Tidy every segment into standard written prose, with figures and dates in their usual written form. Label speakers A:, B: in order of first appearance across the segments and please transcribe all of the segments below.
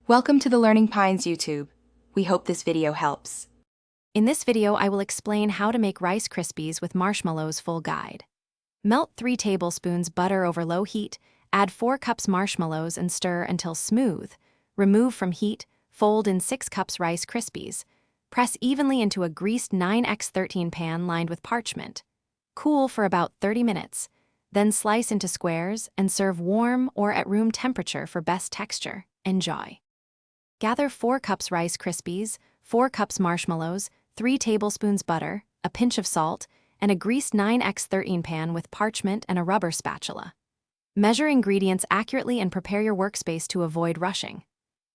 A: Welcome to the Learning Pines YouTube. We hope this video helps.
B: In this video, I will explain how to make Rice Krispies with marshmallows full guide. Melt 3 tablespoons butter over low heat, add 4 cups marshmallows and stir until smooth. Remove from heat, fold in 6 cups Rice Krispies. Press evenly into a greased 9x13 pan lined with parchment. Cool for about 30 minutes. Then slice into squares and serve warm or at room temperature for best texture. Enjoy. Gather 4 cups Rice Krispies, 4 cups marshmallows, 3 tablespoons butter, a pinch of salt, and a greased 9x13 pan with parchment and a rubber spatula. Measure ingredients accurately and prepare your workspace to avoid rushing.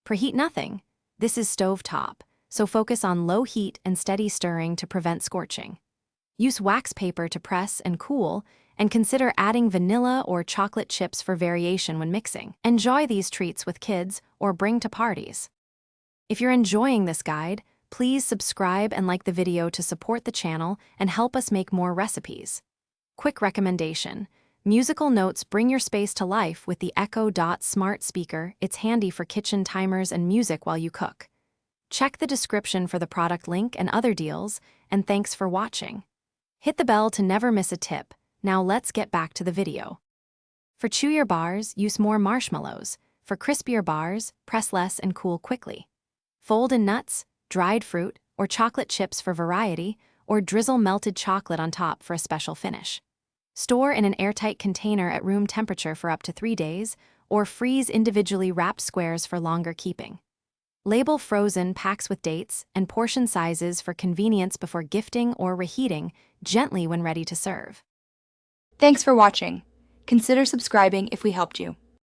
B: Preheat nothing. This is stove top, so focus on low heat and steady stirring to prevent scorching. Use wax paper to press and cool, and consider adding vanilla or chocolate chips for variation when mixing. Enjoy these treats with kids or bring to parties. If you're enjoying this guide, please subscribe and like the video to support the channel and help us make more recipes. Quick recommendation: musical notes bring your space to life with the Echo Dot smart speaker. It's handy for kitchen timers and music while you cook. Check the description for the product link and other deals, and thanks for watching. Hit the bell to never miss a tip. Now let's get back to the video. For chewier bars, use more marshmallows. For crispier bars, press less and cool quickly. Fold in nuts, dried fruit, or chocolate chips for variety, or drizzle melted chocolate on top for a special finish. Store in an airtight container at room temperature for up to 3 days, or freeze individually wrapped squares for longer keeping. Label frozen packs with dates and portion sizes for convenience before gifting or reheating gently when ready to serve.
A: Thanks for watching. Consider subscribing if we helped you.